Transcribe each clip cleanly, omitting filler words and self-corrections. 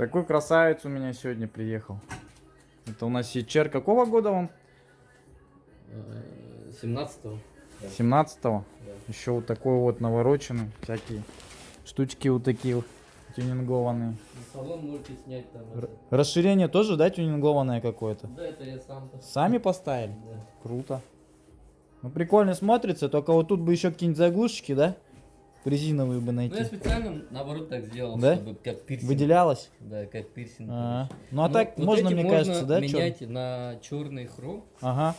Такой красавец у меня сегодня приехал. Это у нас Сичер. Какого года он? 17-го. 17-го. Да. Еще вот такой вот навороченный. Всякие штучки вот такие вот тюнингованные. Салон можете снять там. Расширение тоже, да, тюнингованное какое-то? Да, это я сам. Сами поставили? Да. Круто. Ну прикольно смотрится, только вот тут бы еще какие-нибудь заглушечки, да? Резиновые бы найти. Ну я специально наоборот так сделал, Да? чтобы как пирсинг. Выделялось? Да, как пирсинг. Ну а так вот можно, эти мне можно кажется, да? менять на черный хром. Ага.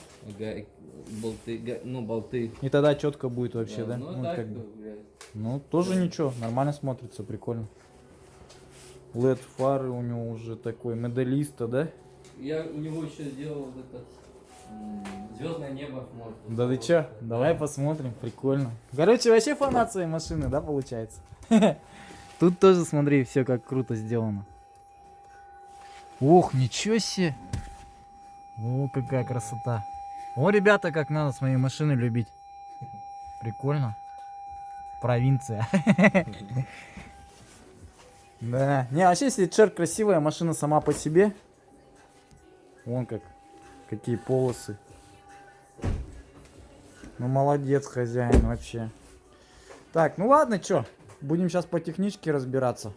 Болты. И тогда четко будет вообще, да? Ну, Ну, так, как бы. блядь. Ну, тоже ничего, нормально смотрится, прикольно. LED фары у него уже такой, медалиста, да? Я у него еще сделал вот этот звездное небо. Может, Да ты чё? Давай посмотрим, прикольно. Короче, вообще фанат своей машины, да, получается? Тут тоже, смотри, все как круто сделано. Ох, ничего себе! О, какая красота! О, ребята, как надо свои машины любить. Прикольно. Провинция. Да. Не, вообще, если Чер красивая машина сама по себе. Вон какие полосы. Ну, молодец, хозяин, вообще. Так, ну ладно, чё. Будем сейчас по техничке разбираться.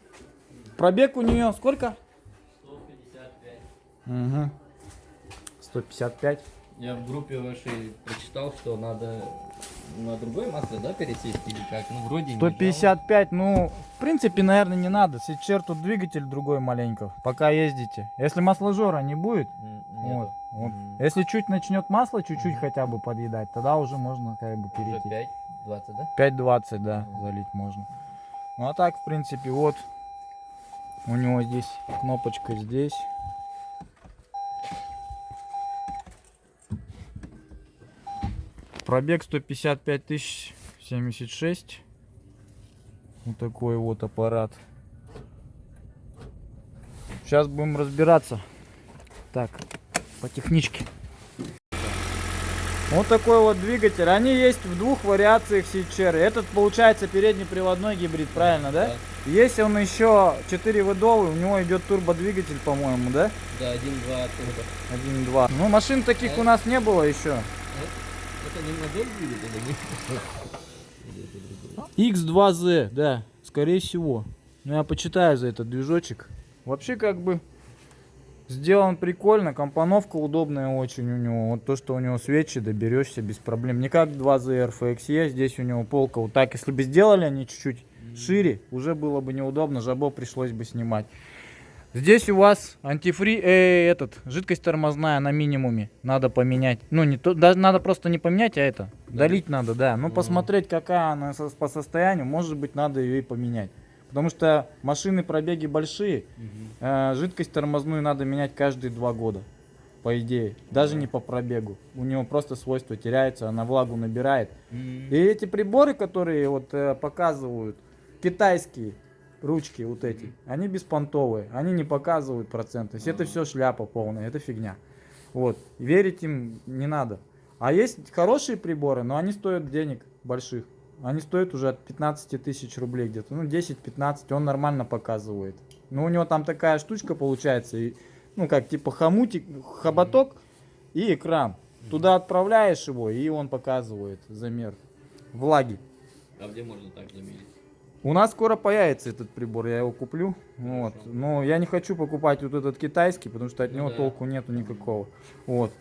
Пробег у нее сколько? 155. Угу. 155. Я в группе вашей прочитал, что надо на другое масло, да, пересесть или как? Ну, вроде не 155, ну, в принципе, наверное, не надо. Сейчас тут двигатель другой маленько, пока ездите. Если масложора не будет, вот. Если чуть начнет масло, чуть-чуть хотя бы подъедать, тогда уже можно как бы Уже перейти. 5,20, да? 5,20, да, залить можно. Ну, а так, в принципе, вот у него здесь кнопочка здесь. Пробег 155 тысяч 76. Вот такой вот аппарат. Сейчас будем разбираться. Так, по техничке. Вот такой вот двигатель. Они есть в двух вариациях Сичер. Этот получается переднеприводной гибрид, правильно, да? Да. Есть он еще 4-выдовый, у него идет турбодвигатель, по-моему, да? Да, 1,2 турбо. 1.2. Ну, машин таких у нас не было еще. Это не модель двигателя, не? X2Z, да, скорее всего. Ну, я почитаю за этот движочек. Вообще, как бы, сделан прикольно, компоновка удобная очень у него. Вот то, что у него свечи, доберешься без проблем. Не как 2Z RFXE, здесь у него полка вот так. Если бы сделали они чуть-чуть шире, уже было бы неудобно, жабо пришлось бы снимать. Здесь у вас жидкость тормозная на минимуме. Надо поменять. Ну, не то, даже надо просто не поменять, а это. Долить надо, да. Ну, посмотреть, какая она по состоянию. Может быть, надо ее и поменять. Потому что машины пробеги большие. Жидкость тормозную надо менять каждые 2 года. По идее. Даже не по пробегу. У него просто свойства теряются, она влагу набирает. И эти приборы, которые вот показывают, китайские, ручки вот эти, они беспонтовые, они не показывают процент. То есть это все шляпа полная, это фигня. Вот, верить им не надо. А есть хорошие приборы, но они стоят денег больших. Они стоят уже от 15 тысяч рублей где-то, ну 10-15, он нормально показывает. Но у него там такая штучка получается, и, ну как типа хомутик, хоботок и экран. Туда отправляешь его, и он показывает замер влаги. А где можно так замерить? У нас скоро появится этот прибор, я его куплю. Вот. Но я не хочу покупать вот этот китайский, потому что от него толку нету никакого. Вот.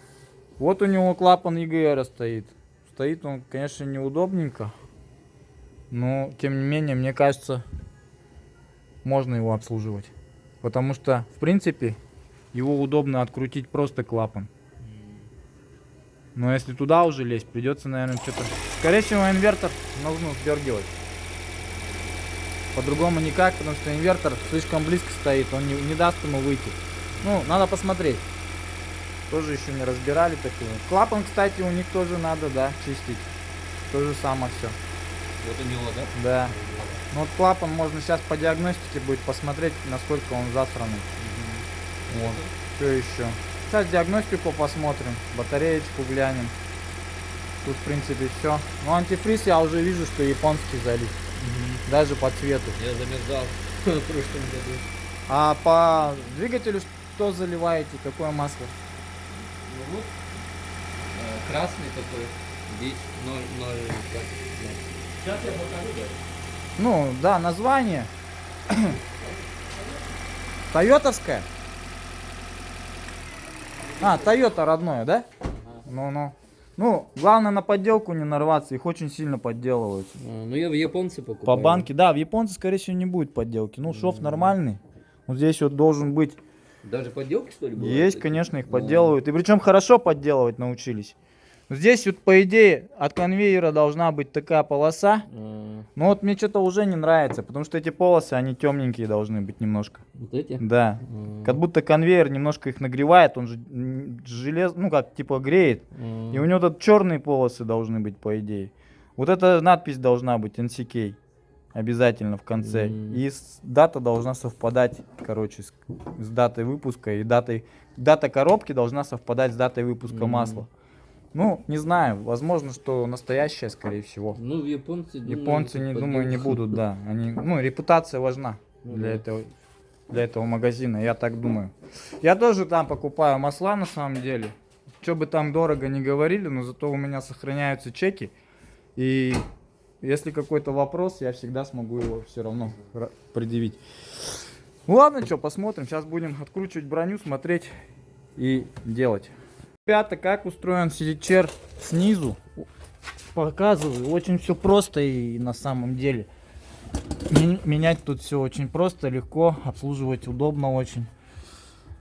Вот у него клапан EGR стоит. Стоит он, конечно, неудобненько. Но, тем не менее, мне кажется, можно его обслуживать. Потому что, в принципе, его удобно открутить просто клапан. Но если туда уже лезть, придется, наверное, что-то... Скорее всего, инвертор нужно сдергивать. По-другому никак, потому что инвертор слишком близко стоит, он не даст ему выйти. Ну, надо посмотреть. Тоже еще не разбирали такую. Клапан, кстати, у них тоже надо, да, чистить. То же самое все. Вот у него, да? Да. Ну вот клапан можно сейчас по диагностике будет посмотреть, насколько он засранный. Вот. Что еще? Сейчас диагностику посмотрим, батареечку глянем. Тут, в принципе, все. Ну, антифриз я уже вижу, что японский залит. Даже по цвету. Я замерзал в прошлом году. А по двигателю что заливаете? Какое масло? Ну вот, красный такой, здесь 0, Сейчас я покажу, да. Ну, да, название. Тойотовская? А, Тойота родное, да? Ну. Ну, главное на подделку не нарваться, их очень сильно подделывают. Ну я в японце покупаю. По банке, да, в японце, скорее всего, не будет подделки. Ну, шов нормальный. Вот здесь вот должен быть. Даже подделки, что ли, бывают Есть, такие? конечно, их подделывают. И причем хорошо подделывать научились. Здесь вот, по идее, от конвейера должна быть такая полоса. Но вот мне что-то уже не нравится, потому что эти полосы, они темненькие должны быть немножко. Вот эти? Да. Как будто конвейер немножко их нагревает, он же желез, ну как, типа греет. И у него тут черные полосы должны быть, по идее. Вот эта надпись должна быть NCK. Обязательно в конце. И дата должна совпадать, короче, с датой выпуска. И дата коробки должна совпадать с датой выпуска масла. Ну, не знаю, возможно, что настоящая, скорее всего. Ну, в японцы, Японцы, не думаю, не будут, да. Они, ну, репутация важна для этого магазина, я так думаю. Я тоже там покупаю масла, на самом деле. Что бы там дорого не говорили, но зато у меня сохраняются чеки. И если какой-то вопрос, я всегда смогу его все равно предъявить. Ну ладно, что, посмотрим. Сейчас будем откручивать броню, смотреть и делать. Ребята, как устроен селичер снизу, показываю, очень все просто и на самом деле. Менять тут все очень просто, легко, обслуживать удобно очень.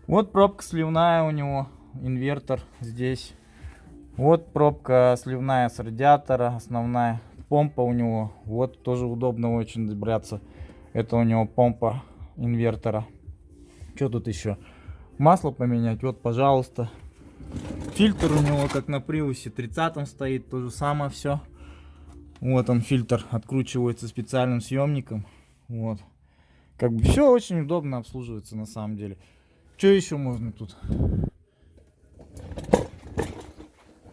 Вот пробка сливная у него, инвертор здесь. Вот пробка сливная с радиатора, основная. Помпа у него, вот тоже удобно очень добраться. Это у него помпа инвертора. Что тут еще? Масло поменять, вот, пожалуйста. Фильтр у него, как на Приусе, 30-м стоит, то же самое все. Вот он, фильтр, откручивается специальным съемником. Вот. Как бы все очень удобно обслуживается на самом деле. Что еще можно тут?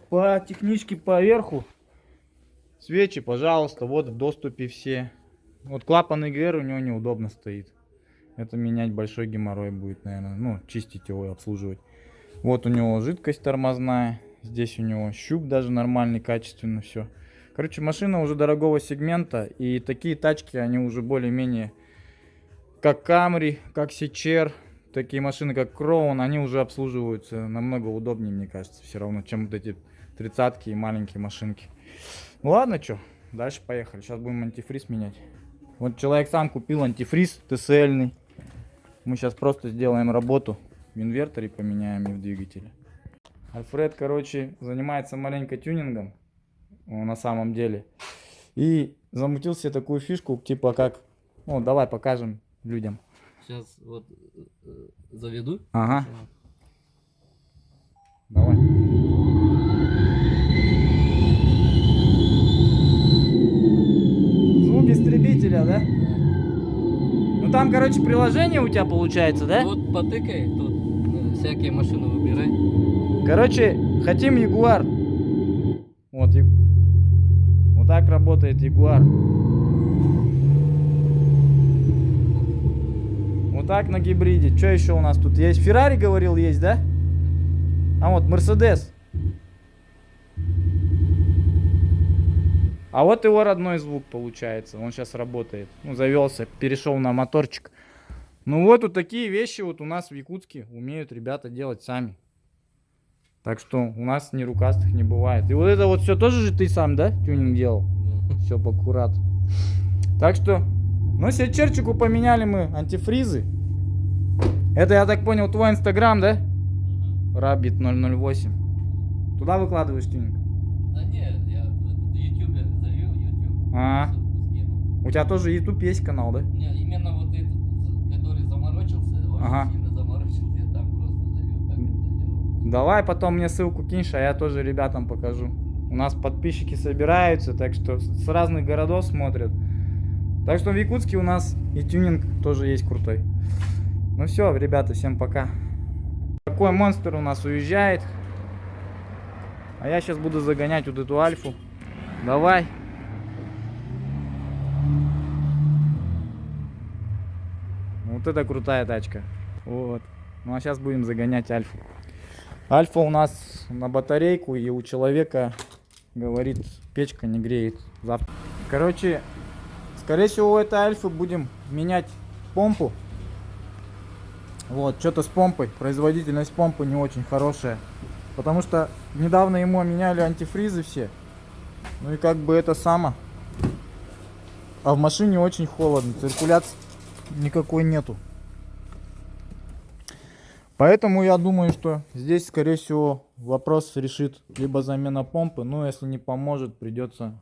По техничке поверху. Свечи, пожалуйста, вот в доступе все. Вот клапан ИГР у него неудобно стоит. Это менять большой геморрой будет, наверное. Ну, чистить его и обслуживать. Вот у него жидкость тормозная. Здесь у него щуп даже нормальный, качественно все. Короче, машина уже дорогого сегмента. И такие тачки, они уже более-менее как Camry, как Сичер. Такие машины, как Crown, они уже обслуживаются намного удобнее, мне кажется, все равно, чем вот эти 30-ки и маленькие машинки. Ну ладно, что, дальше поехали. Сейчас будем антифриз менять. Вот человек сам купил антифриз ТСЛьный. Мы сейчас просто сделаем работу. В инверторе поменяем и в двигателе. Альфред, короче, занимается маленько тюнингом. На самом деле. И замутил себе такую фишку, типа как... Ну, давай покажем людям. Сейчас вот заведу. Ага. Давай. Звук истребителя, да? Ну там, короче, приложение у тебя получается, да? Вот потыкай, тут всякие машины выбирай. Короче, хотим Ягуар. Вот, вот так работает Ягуар. Вот так на гибриде. Что еще у нас тут есть? Феррари, говорил, есть, да? А вот Мерседес. А вот его родной звук получается. Он сейчас работает. Ну, завелся, перешел на моторчик. Ну вот такие вещи вот у нас в Якутске умеют ребята делать сами. Так что у нас ни рукастых не бывает. И вот это вот все тоже же ты сам, да, тюнинг делал? Все по аккурат. Так что, ну, сетчерчику поменяли мы антифризы. Это, я так понял, твой инстаграм, да? Rabbit 008. Туда выкладываешь тюнинг? Да нет, я в ютубе завел YouTube. А, у тебя тоже YouTube есть канал, да? Не, именно вот этот, который заморочился, очень сильно заморочился, я там просто завел, как это делать. Давай потом мне ссылку кинешь, а я тоже ребятам покажу. У нас подписчики собираются, так что с разных городов смотрят. Так что в Якутске у нас и тюнинг тоже есть крутой. Ну все, ребята, всем пока. Такой монстр у нас уезжает. А я сейчас буду загонять вот эту альфу. Давай. Вот это крутая тачка. Вот. Ну а сейчас будем загонять Альфу. Альфа у нас на батарейку, и у человека, говорит, печка не греет завтра. Короче, скорее всего, у этой Альфы будем менять помпу. Вот, что-то с помпой. Производительность помпы не очень хорошая. Потому что недавно ему меняли антифризы все. Ну и как бы это само. А в машине очень холодно. Циркуляции никакой нету. Поэтому я думаю, что здесь, скорее всего, вопрос решит либо замена помпы. Ну, если не поможет, придется...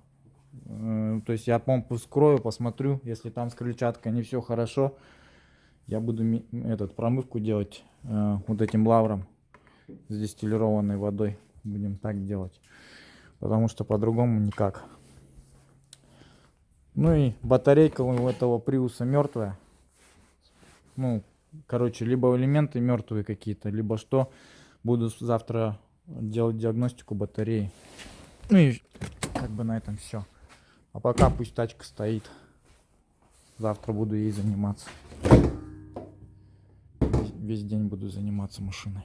то есть я помпу вскрою, посмотрю. Если там с крыльчаткой не все хорошо, я буду промывку делать вот этим лавром с дистиллированной водой. Будем так делать. Потому что по-другому никак. Ну и батарейка у этого Приуса мертвая. Ну, короче, либо элементы мертвые какие-то, либо что. Буду завтра делать диагностику батареи. Ну и как бы на этом все. А пока пусть тачка стоит. Завтра буду ей заниматься. Весь день буду заниматься машиной.